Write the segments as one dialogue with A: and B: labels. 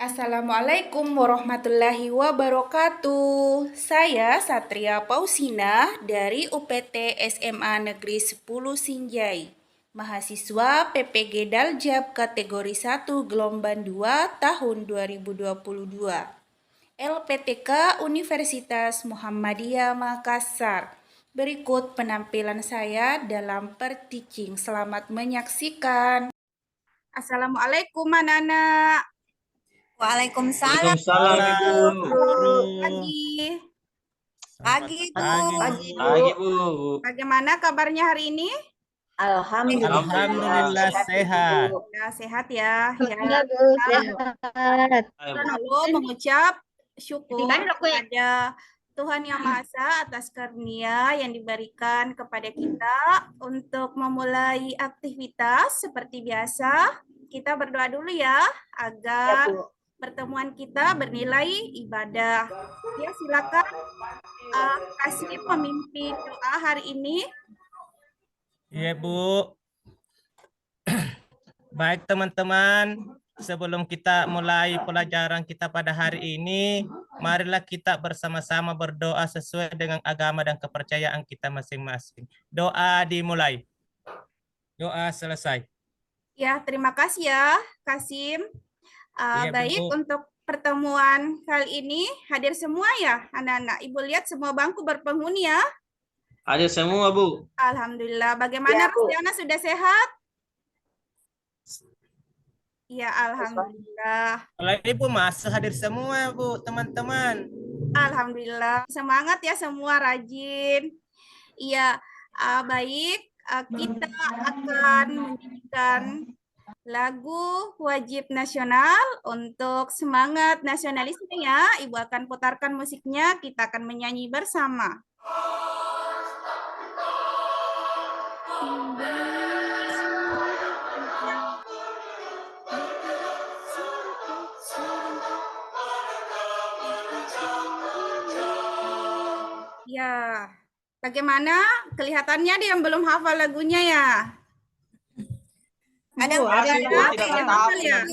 A: Assalamualaikum warahmatullahi wabarakatuh. Saya Satria Pausina dari UPT SMA Negeri 10 Sinjai. Mahasiswa PPG Daljab kategori 1 gelombang 2 tahun 2022. LPTK Universitas Muhammadiyah Makassar. Berikut penampilan saya dalam per-teaching. Selamat menyaksikan. Assalamualaikum anak-anak.
B: Waalaikumsalam.
C: Waalaikumsalam Ibu.
A: Pagi.
B: Pagi, Bu.
C: Pagi Bu.
A: Bagaimana kabarnya hari ini?
B: Alhamdulillah
C: sehat.
A: Ya, sehat ya. Ya,
D: Bu, sehat.
A: lalu mengucap syukur kepada Tuhan Yang Maha Esa atas karunia yang diberikan kepada kita untuk memulai aktivitas seperti biasa. Kita berdoa dulu ya agar pertemuan kita bernilai ibadah. Ya, silakan kasih pemimpin doa hari ini.
E: Iya, Bu. Baik, teman-teman. Sebelum kita mulai pelajaran kita pada hari ini, marilah kita bersama-sama berdoa sesuai dengan agama dan kepercayaan kita masing-masing. Doa dimulai. Doa selesai.
A: Ya, terima kasih ya, Kasim.
E: Iya,
A: Baik,
E: Bu.
A: untuk pertemuan kali ini hadir semua ya, anak-anak. Ibu lihat semua bangku berpenghuni ya.
C: Ada semua Bu.
A: Alhamdulillah. Bagaimana Rusdiana, sudah sehat? Ya, alhamdulillah.
E: Kalau Ibu masih hadir semua, Bu, teman-teman.
A: Alhamdulillah. Semangat ya semua, rajin. Iya, baik. Kita akan menyanyikan lagu wajib nasional untuk semangat nasionalisme ya. Ibu akan putarkan musiknya, kita akan menyanyi bersama. Ya, bagaimana kelihatannya dia yang belum hafal lagunya ya?
B: Ada
A: yang hafal ya?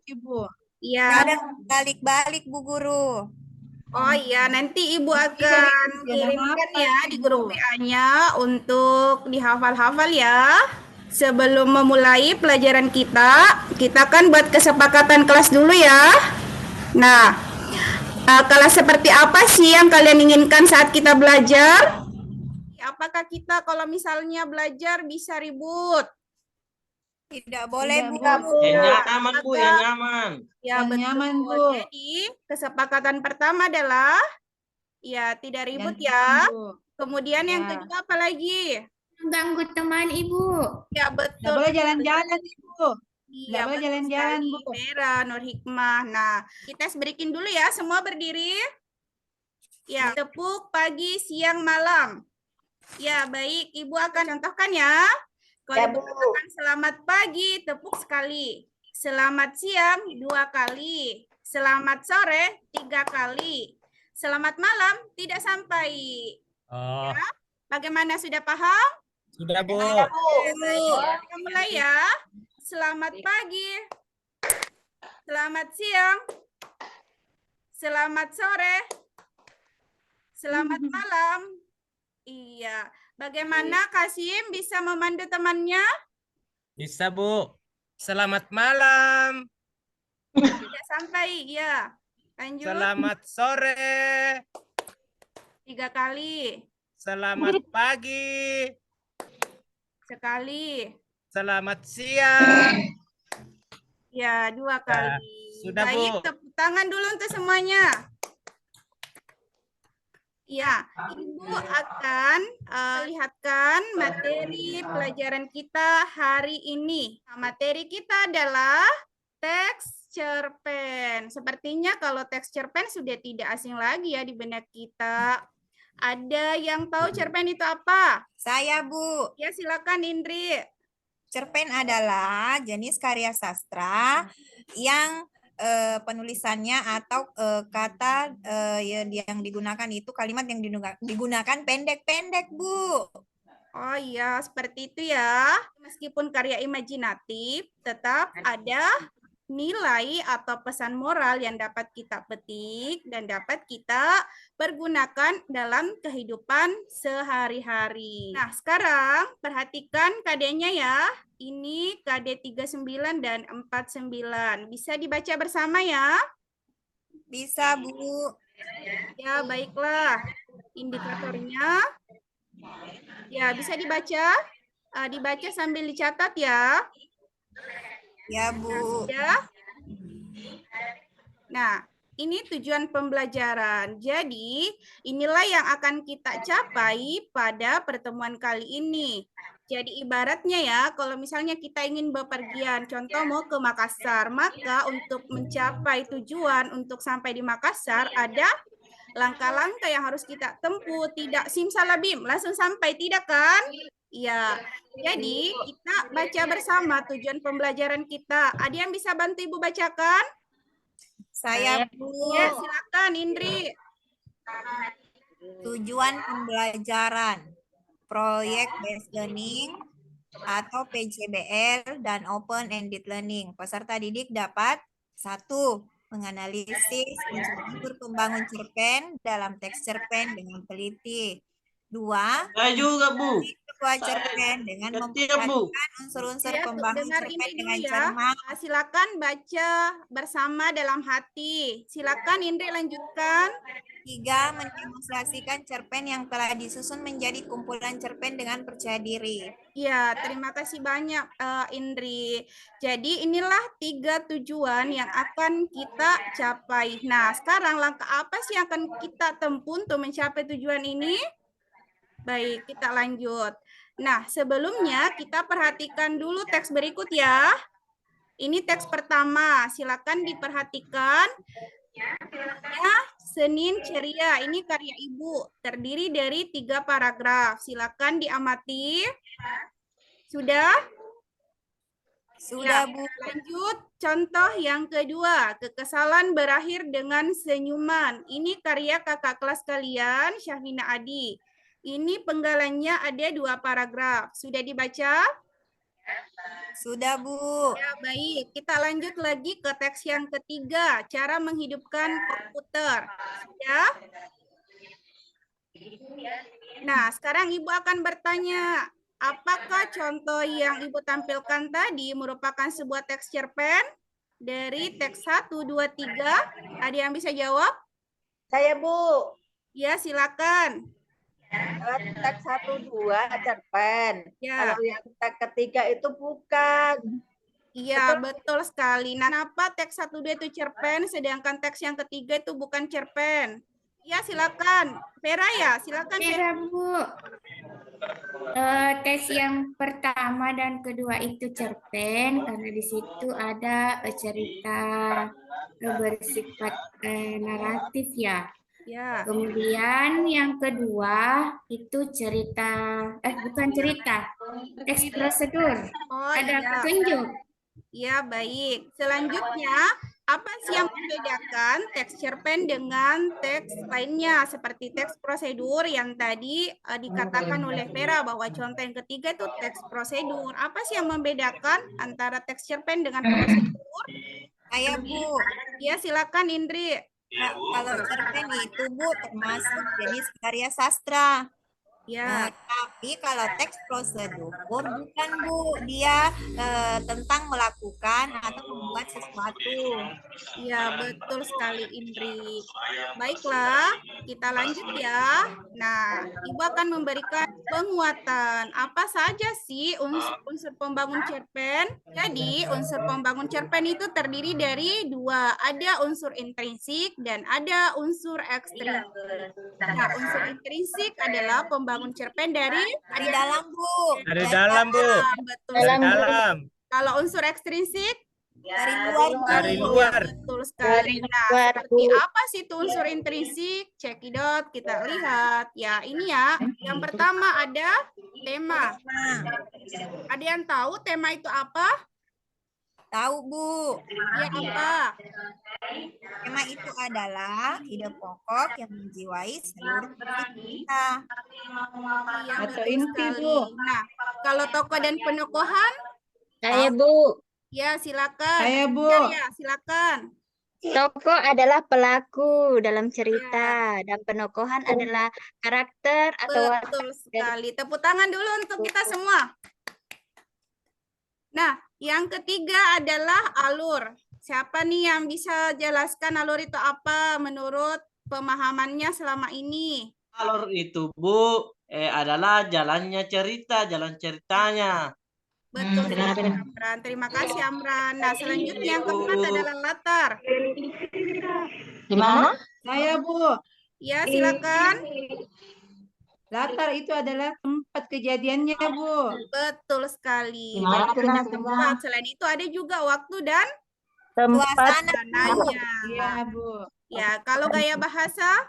B: Ibu.
A: Iya.
B: Ada balik-balik, Bu Guru.
A: Oh iya, nanti Ibu akan kirimkan ya di grup WA-nya untuk dihafal-hafal ya. Sebelum memulai pelajaran kita kan buat kesepakatan kelas dulu ya. Nah, kelas seperti apa sih yang kalian inginkan saat kita belajar? Apakah kita kalau misalnya belajar bisa ribut?
B: Tidak boleh, Bu.
C: Yang nyaman Bu, yang nyaman.
A: Ya, betul.
D: Nyaman, Bu.
A: Jadi, kesepakatan pertama adalah ya tidak ribut ya. Kemudian yang kedua apa lagi?
F: Mengganggu teman Ibu.
A: Ya, betul.
D: Nggak boleh jalan-jalan, Ibu.
A: Iya,
D: Nggak boleh jalan-jalan, Bu.
A: Vera, Nur Hikmah. Nah, kita berikin dulu ya, semua berdiri. Ya, tepuk pagi, siang, malam. Ya, baik. Ibu akan contohkan ya. Kalau Ibu katakan selamat pagi, tepuk sekali. Selamat siang, 2 kali. Selamat sore, 3 kali. Selamat malam, tidak sampai.
E: Oh,
A: Ya, bagaimana, sudah paham?
E: sudah, Bu.
A: Kita mulai ya. Selamat pagi. Selamat siang. Selamat sore. Selamat malam. Iya. Bagaimana Kasim bisa memandu temannya?
E: Bisa, Bu. Selamat malam.
A: Tidak sampai, ya. Lanjut.
E: Selamat sore.
A: 3 kali.
E: Selamat pagi.
A: Sekali.
E: Selamat siang.
A: Ya, 2 kali.
E: sudah,
A: Baik,
E: Bu.
A: tepuk tangan dulu untuk semuanya. Ya, Ibu akan lihatkan materi pelajaran kita hari ini. Nah, materi kita adalah teks cerpen. Sepertinya kalau teks cerpen sudah tidak asing lagi ya di benak kita. Ada yang tahu cerpen itu apa?
B: Saya, Bu.
A: Ya, silakan Indri.
B: Cerpen adalah jenis karya sastra yang penulisannya atau kata yang digunakan itu kalimat yang digunakan pendek-pendek, Bu.
A: Oh iya, seperti itu ya. Meskipun karya imajinatif, tetap ada nilai atau pesan moral yang dapat kita petik dan dapat kita pergunakan dalam kehidupan sehari-hari. Nah, sekarang perhatikan KD-nya ya. Ini KD 39 dan 49. Bisa dibaca bersama ya?
B: Bisa, Bu.
A: Ya, baiklah. Indikatornya. Ya, bisa dibaca. Dibaca sambil dicatat ya.
B: Ya, Bu.
A: Ya. Nah, ini tujuan pembelajaran. Jadi, inilah yang akan kita capai pada pertemuan kali ini. Jadi, ibaratnya ya, kalau misalnya kita ingin bepergian, contoh mau ke Makassar, maka untuk mencapai tujuan untuk sampai di Makassar, ada langkah-langkah yang harus kita tempuh. Tidak simsalabim, langsung sampai, tidak kan? Iya, jadi kita baca bersama tujuan pembelajaran kita. Ada yang bisa bantu Ibu bacakan?
B: Saya, Bu.
A: Ya, silakan Indri.
B: Tujuan pembelajaran, proyek based learning atau PJBL dan open ended learning. Peserta didik dapat 1. Menganalisis unsur pembangun cerpen dalam teks cerpen dengan teliti. 2.
C: Saya juga, Bu.
B: Sebuah cerpen dengan
C: Setiap, Bu.
B: memperhatikan unsur-unsur
A: Ya,
B: pembangun
A: dengar
B: cerpen
A: Indri dulu
B: dengan
A: ya.
B: cermat.
A: Silakan baca bersama dalam hati. Silakan Indri lanjutkan.
B: 3. Mendemonstrasikan cerpen yang telah disusun menjadi kumpulan cerpen dengan percaya diri.
A: Ya, terima kasih banyak Indri. Jadi inilah 3 tujuan yang akan kita capai. Nah, sekarang langkah apa sih yang akan kita tempuh untuk mencapai tujuan ini? Baik, kita lanjut. Nah, sebelumnya kita perhatikan dulu teks berikut ya. Ini teks pertama, silakan diperhatikan. Ya, Senin Ceria, ini karya Ibu, terdiri dari 3 paragraf. Silakan diamati. Sudah?
B: Sudah,
A: Ya,
B: Bu.
A: lanjut. Contoh yang kedua, kekesalan berakhir dengan senyuman. Ini karya kakak kelas kalian, Syahmina Adi. Ini penggalannya ada 2 paragraf. Sudah dibaca?
B: Sudah, Bu.
A: Ya, baik. Kita lanjut lagi ke teks yang ketiga, cara menghidupkan komputer. Ya. Nah, sekarang Ibu akan bertanya, apakah contoh yang Ibu tampilkan tadi merupakan sebuah teks cerpen? Dari teks 1, 2, 3, ada yang bisa jawab?
D: Saya, Bu.
A: Ya, silakan.
D: Teks 1, 2 cerpen.
A: Ya.
D: Kalau yang teks ketiga itu bukan.
A: Iya, betul sekali. Nah, kenapa teks 1, 2 itu cerpen, sedangkan teks yang ketiga itu bukan cerpen? Ya, silakan. Vera ya, silakan Vera.
F: Vera, Bu. Teks yang pertama dan kedua itu cerpen karena di situ ada cerita bersifat naratif ya.
A: Ya.
F: Kemudian yang kedua itu bukan cerita, teks prosedur.
A: Oh,
F: Ada
A: iya.
F: petunjuk.
A: Ya, baik. Selanjutnya, apa sih yang membedakan teks cerpen dengan teks lainnya seperti teks prosedur yang tadi dikatakan oleh Vera bahwa contoh yang ketiga itu teks prosedur. Apa sih yang membedakan antara teks cerpen dengan prosedur?
B: Saya, Bu.
A: Ya, silakan Indri.
B: Nah, kalau cerpen itu, Bu, termasuk jenis karya sastra.
A: Ya.
B: Tapi kalau teks prosedur bukan, Bu, dia tentang melakukan atau membuat sesuatu.
A: Ya, betul sekali Indri. Baiklah, kita lanjut ya. Nah, Ibu akan memberikan penguatan. Apa saja sih unsur pembangun cerpen? Jadi, unsur pembangun cerpen itu terdiri dari 2. Ada unsur intrinsik dan ada unsur ekstrinsik. Nah, unsur intrinsik adalah pembangun cerpen dari
B: dalam, Bu.
E: Dari dalam, Bu.
A: Betul
E: Dari
A: sekali.
E: dalam.
A: Kalau unsur ekstrinsik
B: Dari luar, Bu.
E: Dari luar.
A: betul sekali. Nah, seperti apa sih itu unsur intrinsik? Cekidot, kita lihat. Ya, ini ya. Yang pertama ada tema. Ada yang tahu tema itu apa?
B: Tahu, Bu.
A: Ya, apa?
B: Tema itu adalah ide pokok yang menjiwai seluruh kita.
A: Iya,
D: Atau
A: betul
D: inti,
A: sekali.
D: Bu.
A: Nah, kalau tokoh dan penokohan,
D: Saya, Bu.
A: Ya, silakan.
G: Saya, Bu.
A: Ya, silakan.
H: Tokoh adalah pelaku dalam cerita dan penokohan adalah karakter atau watak
A: Betul
H: dari
A: sekali. Tepuk tangan dulu untuk kita semua. Nah, yang ketiga adalah alur. Siapa nih yang bisa jelaskan alur itu apa menurut pemahamannya selama ini?
C: Alur itu, Bu, adalah jalannya cerita, jalan ceritanya.
A: Betul sekali, Amran. Terima kasih, Amran. Nah, selanjutnya yang keempat adalah latar.
G: Gimana? Saya, Bu.
A: Ya, silakan.
G: Latar itu adalah tempat kejadiannya, Bu.
A: Betul sekali.
H: Gimana
A: Jadi ada tempat. Selain itu ada juga waktu dan
B: Suasana.
A: suasananya.
G: Iya, Bu.
A: Ya, kalau gaya bahasa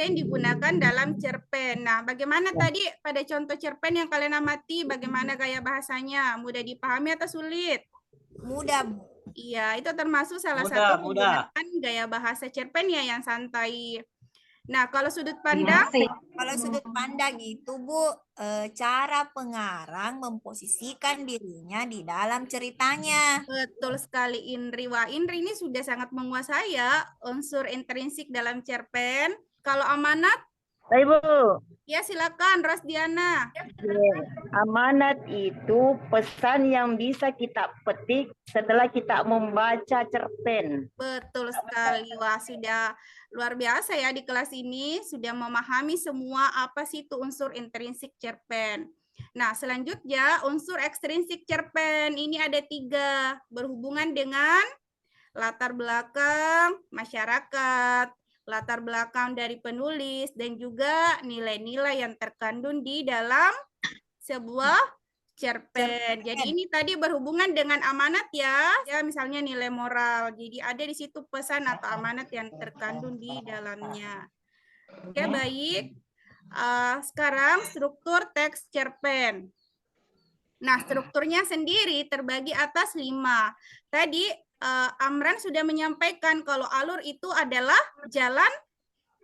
A: yang digunakan dalam cerpen. Nah, bagaimana tadi pada contoh cerpen yang kalian amati, bagaimana gaya bahasanya? Mudah dipahami atau sulit?
B: Mudah, Bu.
A: Iya, itu termasuk salah
C: Mudah,
A: satu
C: mudah.
A: menggunakan gaya bahasa cerpen ya yang santai. Nah, kalau sudut pandang,
B: Kalau sudut pandang itu, Bu, cara pengarang memposisikan dirinya di dalam ceritanya.
A: betul sekali Indri. Wah, Indri ini sudah sangat menguasai ya unsur intrinsik dalam cerpen. Kalau amanat,
H: Baik, Bu.
A: ya silakan Rosdiana.
H: Amanat itu pesan yang bisa kita petik setelah kita membaca cerpen.
A: Betul sekali. Wah, sudah luar biasa ya di kelas ini. Sudah memahami semua apa sih itu unsur intrinsik cerpen. Nah, selanjutnya unsur ekstrinsik cerpen. Ini ada 3. Berhubungan dengan latar belakang masyarakat, latar belakang dari penulis, dan juga nilai-nilai yang terkandung di dalam sebuah cerpen. Jadi ini tadi berhubungan dengan amanat ya, misalnya nilai moral. Jadi ada di situ pesan atau amanat yang terkandung di dalamnya. Oke, baik. Sekarang struktur teks cerpen. Nah, strukturnya sendiri terbagi atas 5. Tadi Amran sudah menyampaikan kalau alur itu adalah jalan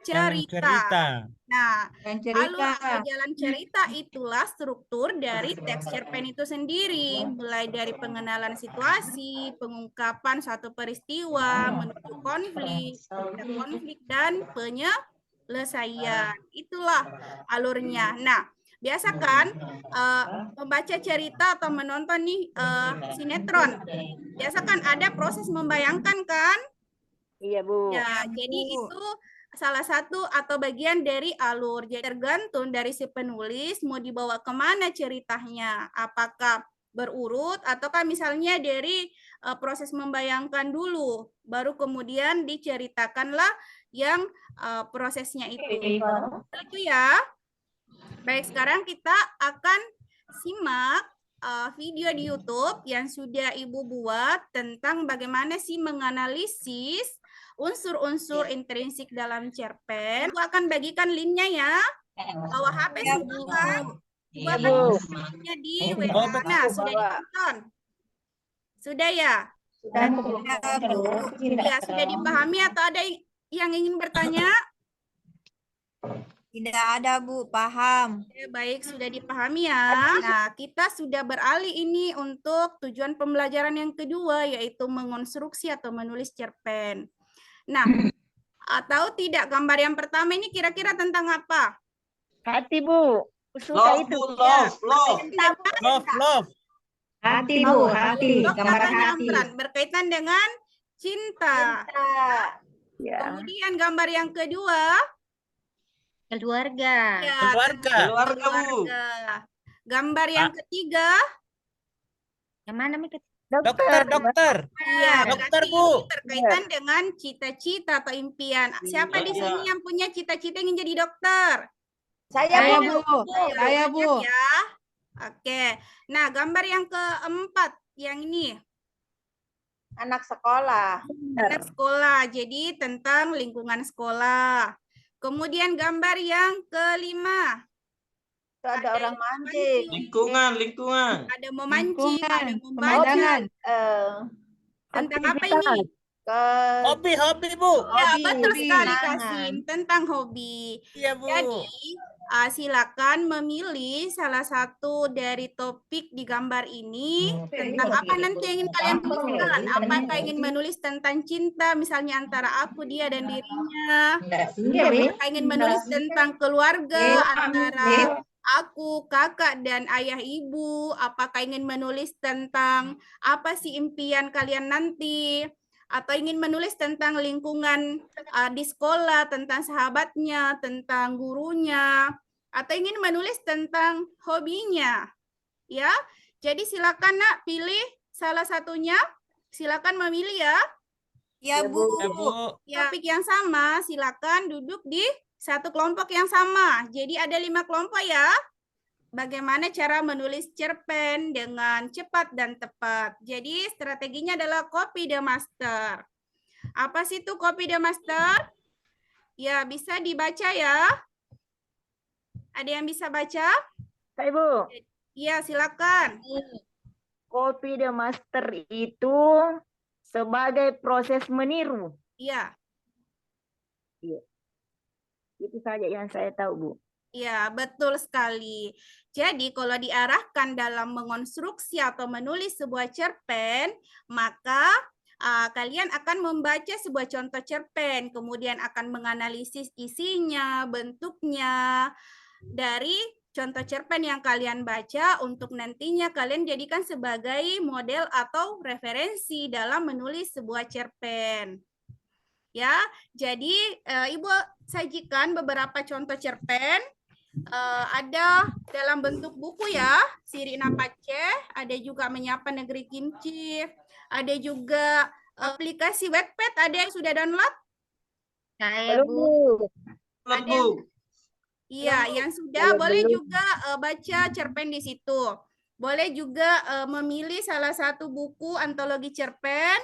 A: cerita. Nah,
G: Dan
A: alur
G: cerita.
A: atau jalan cerita itulah struktur dari teks cerpen itu sendiri, mulai dari pengenalan situasi, pengungkapan suatu peristiwa, menuju konflik, dan penyelesaian. Itulah alurnya. Nah, biasa kan membaca cerita atau menonton nih sinetron, biasa kan ada proses membayangkan kan?
H: Iya, Bu.
A: Ya, jadi itu salah satu atau bagian dari alur. Jadi tergantung dari si penulis mau dibawa kemana ceritanya. Apakah berurut ataukah misalnya dari proses membayangkan dulu, baru kemudian diceritakanlah yang prosesnya itu. Itu ya. Baik, sekarang kita akan simak video di YouTube yang sudah Ibu buat tentang bagaimana sih menganalisis unsur-unsur intrinsik dalam cerpen. Ibu akan bagikan linknya ya. Bawa HP semua. Ibu akan bagikan linknya di webinar. Nah, sudah ditonton? Sudah ya? Ya, sudah dipahami atau ada yang ingin bertanya?
B: Tidak ada, Bu. Paham.
A: Oke, baik, sudah dipahami ya. Nah, kita sudah beralih ini untuk tujuan pembelajaran yang kedua, yaitu mengonstruksi atau menulis cerpen. Nah, atau tidak, gambar yang pertama ini kira-kira tentang apa?
H: Hati, Bu. Suka
C: Love,
H: itu.
C: Bu, love.
E: Love.
G: Hati, Bu. Hati. Gambar hati.
A: Berkaitan dengan cinta.
H: Ya.
A: Kemudian gambar yang kedua,
H: Keluarga.
A: ya,
E: Keluarga.
C: Keluarga, Bu.
A: keluarga. Gambar yang ketiga,
H: Yang mana, Mi?
E: Dokter.
A: iya,
E: Dokter,
A: berarti
E: Bu.
A: ini berkaitan dengan cita-cita atau impian. Siapa di sini yang punya cita-cita ingin jadi dokter?
D: Saya,
G: Saya,
D: Bu.
G: Bu. Saya, Bu.
A: Banyak ya. Oke. Nah, gambar yang keempat, yang ini.
D: Anak sekolah.
A: Anak sekolah, jadi tentang lingkungan sekolah. Kemudian gambar yang kelima.
D: Itu ada orang mancing.
C: Lingkungan.
A: Ada memancing, ada
G: Lingkungan.
A: membaca.
G: Pemandangan.
A: Tentang apa ini?
D: ke
E: Hobi, Bu.
A: Ya,
D: hobi.
A: betul sekali
D: Tangan.
A: Kasim, tentang hobi.
E: Iya, Bu.
A: Jadi, silakan memilih salah satu dari topik di gambar ini tentang apa nanti yang ingin kalian tuliskan. Apakah ingin menulis tentang cinta, misalnya antara aku, dia, dan dirinya. Apakah ingin menulis tentang keluarga, antara aku, kakak, dan ayah ibu. Apakah ingin menulis tentang apa sih impian kalian nanti. Atau ingin menulis tentang lingkungan di sekolah, tentang sahabatnya, tentang gurunya, atau ingin menulis tentang hobinya, ya. Jadi silakan Nak pilih salah satunya. Silakan memilih ya.
B: Ya, Bu.
E: Ya, Bu.
A: Topik yang sama, silakan duduk di satu kelompok yang sama. Jadi ada 5 kelompok ya. Bagaimana cara menulis cerpen dengan cepat dan tepat. Jadi strateginya adalah copy the master. Apa sih itu copy the master? Ya, bisa dibaca ya. Ada yang bisa baca?
H: Saya, Bu.
A: Ya, silakan.
H: Copy the master itu sebagai proses meniru.
A: Iya.
H: Itu saja yang saya tahu, Bu.
A: Ya, betul sekali. Jadi, kalau diarahkan dalam mengonstruksi atau menulis sebuah cerpen, maka kalian akan membaca sebuah contoh cerpen, kemudian akan menganalisis isinya, bentuknya, dari contoh cerpen yang kalian baca untuk nantinya kalian jadikan sebagai model atau referensi dalam menulis sebuah cerpen. Ya, jadi Ibu sajikan beberapa contoh cerpen. Ada dalam bentuk buku ya, Sirina Pace, ada juga Menyapa Negeri Kimchi, ada juga aplikasi Wattpad, ada yang sudah download?
G: Saya,
H: Belum,
G: Bu.
H: Bu.
A: Ada
C: Bu.
A: Iya, yang sudah boleh juga baca cerpen di situ. Boleh juga memilih salah satu buku antologi cerpen.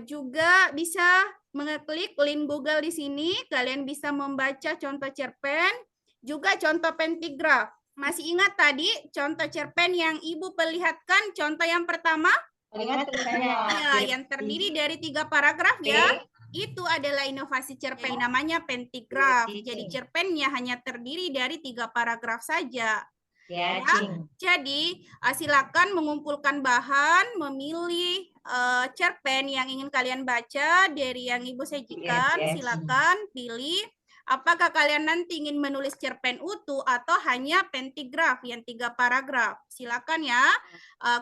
A: Juga bisa mengeklik link Google di sini. Kalian bisa membaca contoh cerpen, juga contoh pentigraf. Masih ingat tadi contoh cerpen yang Ibu perlihatkan? Contoh yang pertama?
G: Ingat tulisannya.
A: Ya, yang terdiri dari 3 paragraf ya. Itu adalah inovasi cerpen, namanya pentigraf. Jadi cerpennya hanya terdiri dari 3 paragraf saja.
G: Ya,
A: Jadi silakan mengumpulkan bahan, memilih cerpen yang ingin kalian baca dari yang Ibu sajikan. Silakan pilih. Apakah kalian nanti ingin menulis cerpen utuh atau hanya pentigraf yang 3 paragraf? Silakan ya,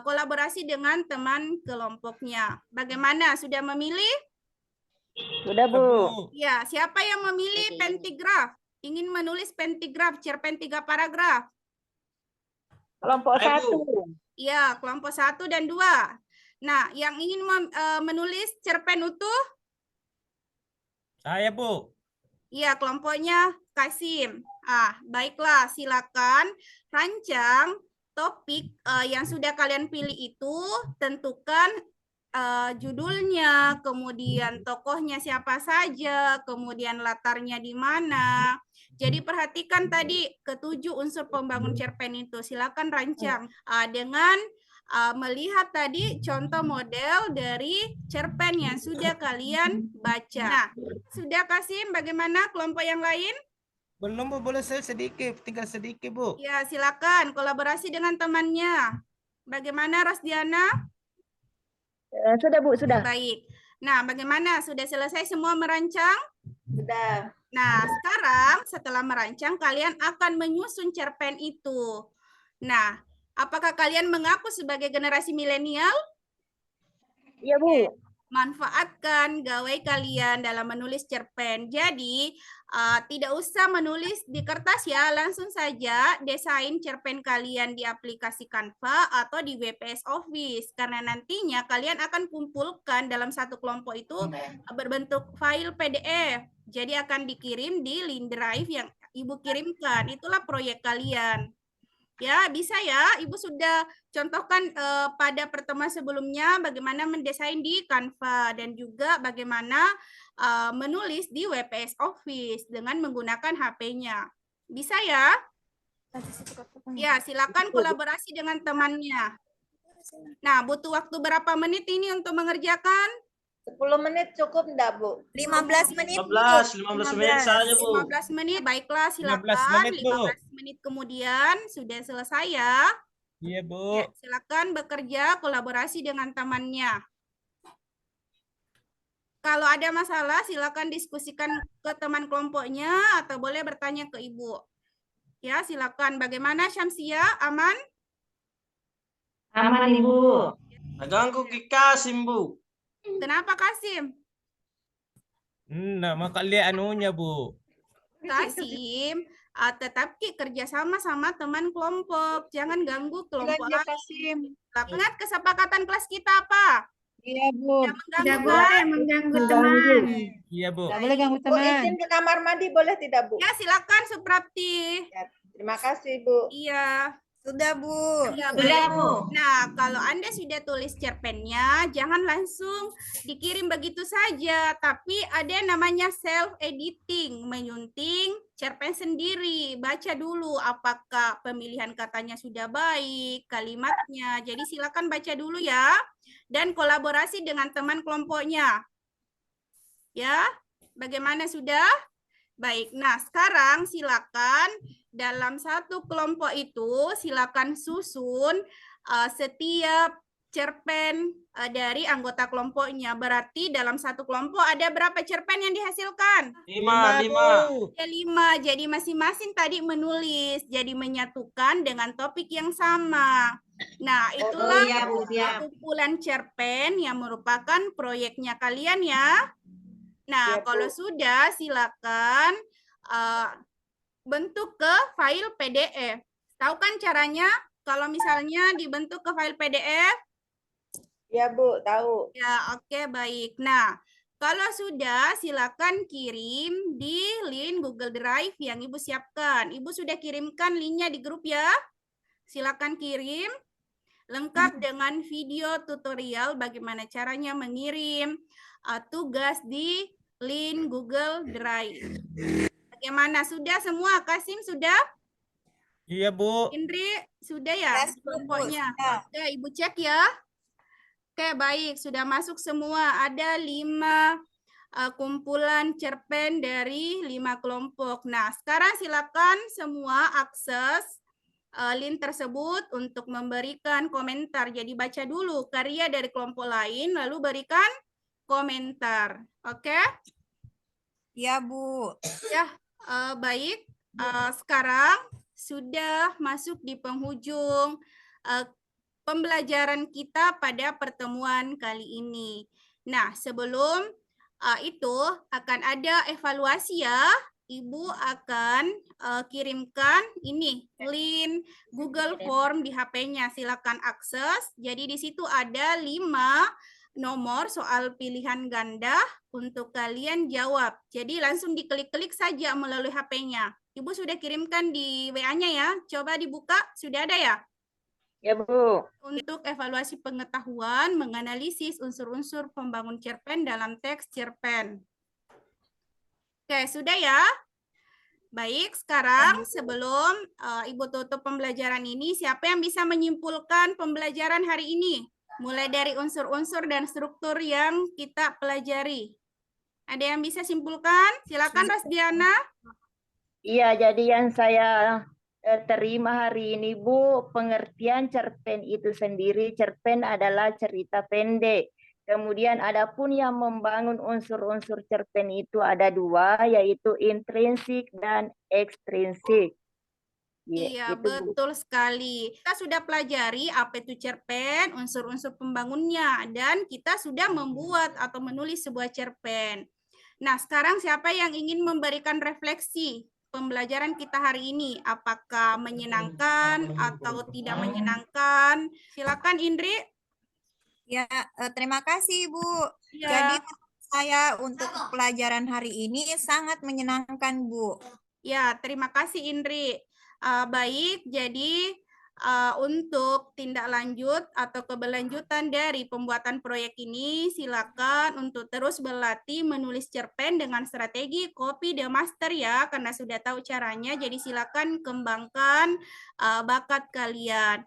A: kolaborasi dengan teman kelompoknya. Bagaimana? Sudah memilih?
H: Sudah, Bu.
A: Ya, siapa yang memilih pentigraf? Ingin menulis pentigraf, cerpen 3 paragraf?
H: Kelompok
C: Ayo,
H: 1.
A: Ya, kelompok 1 dan 2. Nah, yang ingin menulis cerpen utuh?
E: Saya, Bu.
A: Iya, kelompoknya Kasim. Baiklah, silakan rancang topik yang sudah kalian pilih itu, tentukan judulnya, kemudian tokohnya siapa saja, kemudian latarnya di mana. Jadi perhatikan tadi ke-7 unsur pembangun cerpen itu. Silakan rancang dengan melihat tadi contoh model dari cerpen yang sudah kalian baca. Nah, sudah Kasim, bagaimana kelompok yang lain?
E: Belum, Bu. Boleh saya sedikit, tinggal sedikit, Bu.
A: Ya, silakan kolaborasi dengan temannya. Bagaimana Rosdiana?
H: Sudah, Bu, sudah.
A: Baik. Nah, bagaimana? Sudah selesai semua merancang?
D: Sudah.
A: Nah, sekarang setelah merancang, kalian akan menyusun cerpen itu. Nah, apakah kalian mengaku sebagai generasi milenial?
H: Iya, Bu.
A: Manfaatkan gawai kalian dalam menulis cerpen. Jadi, tidak usah menulis di kertas ya, langsung saja desain cerpen kalian di aplikasi Canva atau di WPS Office. Karena nantinya kalian akan kumpulkan dalam satu kelompok itu berbentuk file PDF. Jadi akan dikirim di link drive yang Ibu kirimkan. Itulah proyek kalian. Ya, bisa ya. Ibu sudah contohkan pada pertemuan sebelumnya bagaimana mendesain di Canva dan juga bagaimana menulis di WPS Office dengan menggunakan HP-nya. Bisa ya? Ya, silakan kolaborasi dengan temannya. Nah, butuh waktu berapa menit ini untuk mengerjakan?
D: 10 menit cukup enggak, Bu?
B: 15 menit, Bu.
C: 15 menit saja, Bu.
A: 15 menit, baiklah
E: 15
A: silakan.
E: menit, Bu.
A: 15 menit kemudian sudah selesai ya.
E: Iya, Bu.
A: Ya, silakan bekerja kolaborasi dengan temannya. Kalau ada masalah, silakan diskusikan ke teman kelompoknya atau boleh bertanya ke Ibu. Ya, silakan. Bagaimana Syamsia? Aman?
G: Aman, Ibu.
C: Ganggu Ki Kasim, Bu.
A: Kenapa Kasim?
E: Maka lihat anunya, Bu.
A: Kasim, tetap Ki kerjasama sama teman kelompok. Jangan ganggu kelompok lain. Ingat kesepakatan kelas kita apa?
G: Iya, Bu.
A: Tidak
F: Tidak boleh mengganggu teman.
E: Iya, Bu.
G: Tidak boleh ganggu
D: Bu,
G: teman.
D: izin ke kamar mandi boleh tidak, Bu?
A: Ya, silakan Suprapti.
D: Ya, terima kasih, Bu.
A: Iya.
B: Sudah, Bu.
A: Ya,
G: Sudah,
A: baik.
G: Bu.
A: Nah, kalau Anda sudah tulis cerpennya, jangan langsung dikirim begitu saja, tapi ada namanya self-editing, menyunting cerpen sendiri. Baca dulu apakah pemilihan katanya sudah baik, kalimatnya. Jadi silakan baca dulu ya, dan kolaborasi dengan teman kelompoknya. Ya, bagaimana sudah? Baik, nah sekarang silakan dalam satu kelompok itu silakan susun setiap cerpen dari anggota kelompoknya. Berarti dalam satu kelompok ada berapa cerpen yang dihasilkan?
C: 5.
A: Ada 5. Jadi masing-masing tadi menulis, jadi menyatukan dengan topik yang sama. Nah, itulah
G: iya, Bu, siap.
A: kumpulan cerpen yang merupakan proyeknya kalian ya. Nah,
D: Ya, Bu.
A: kalau sudah silakan bentuk ke file PDF. Tahu kan caranya kalau misalnya dibentuk ke file PDF?
D: Ya, Bu, tahu.
A: Ya, oke, baik. Nah, kalau sudah silakan kirim di link Google Drive yang Ibu siapkan. Ibu sudah kirimkan linknya di grup ya. Silakan kirim lengkap dengan video tutorial bagaimana caranya mengirim tugas di link Google Drive. Bagaimana? Sudah semua? Kasim sudah?
E: Iya, Bu.
A: Indri sudah ya?
B: Ya, sudah, Bu.
A: Kelompoknya.
B: Sudah.
A: Oke, Ibu cek ya. Oke, baik. Sudah masuk semua. Ada 5 kumpulan cerpen dari 5 kelompok. Nah, sekarang silakan semua akses link tersebut untuk memberikan komentar. Jadi baca dulu karya dari kelompok lain, lalu berikan komentar. Oke?
B: Ya, Bu.
A: Ya, baik. Sekarang sudah masuk di penghujung pembelajaran kita pada pertemuan kali ini. Nah, sebelum itu akan ada evaluasi ya. Ibu akan kirimkan ini link Google Form di HP-nya. Silakan akses. Jadi di situ ada 5 nomor soal pilihan ganda untuk kalian jawab. Jadi langsung diklik-klik saja melalui HP-nya. Ibu sudah kirimkan di WA-nya ya. Coba dibuka. Sudah ada ya?
H: Ya, Bu.
A: Untuk evaluasi pengetahuan menganalisis unsur-unsur pembangun cerpen dalam teks cerpen. Oke, sudah ya? Baik, sekarang sebelum Ibu tutup pembelajaran ini, siapa yang bisa menyimpulkan pembelajaran hari ini? Mulai dari unsur-unsur dan struktur yang kita pelajari. Ada yang bisa simpulkan? Silakan Rosdiana.
H: Iya, jadi yang saya terima hari ini, Bu, pengertian cerpen itu sendiri, cerpen adalah cerita pendek. Kemudian adapun yang membangun unsur-unsur cerpen itu ada 2, yaitu intrinsik dan ekstrinsik.
A: Iya,
H: itu, Bu.
A: betul sekali. Kita sudah pelajari apa itu cerpen, unsur-unsur pembangunnya, dan kita sudah membuat atau menulis sebuah cerpen. Nah, sekarang siapa yang ingin memberikan refleksi pembelajaran kita hari ini? Apakah menyenangkan atau tidak menyenangkan? Silakan Indri.
B: Ya, terima kasih, Bu.
A: Ya.
B: Jadi saya untuk pelajaran hari ini sangat menyenangkan, Bu.
A: Ya, terima kasih Indri. Baik, jadi untuk tindak lanjut atau keberlanjutan dari pembuatan proyek ini, silakan untuk terus berlatih menulis cerpen dengan strategi copy the master ya, karena sudah tahu caranya. Jadi silakan kembangkan bakat kalian.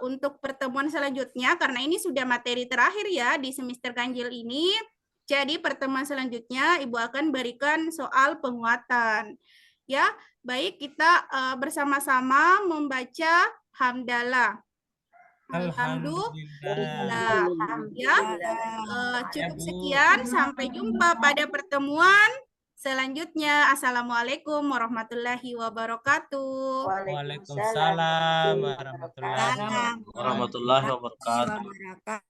A: Untuk pertemuan selanjutnya, karena ini sudah materi terakhir ya di semester ganjil ini, Jadi pertemuan selanjutnya Ibu akan berikan soal penguatan. Ya, baik kita bersama-sama membaca hamdalah. Alhamdulillah. Ya, cukup sekian. Sampai jumpa pada pertemuan selanjutnya. Assalamualaikum warahmatullahi wabarakatuh.
E: Waalaikumsalam warahmatullahi
C: Warahmatullahi wabarakatuh.
B: wabarakatuh.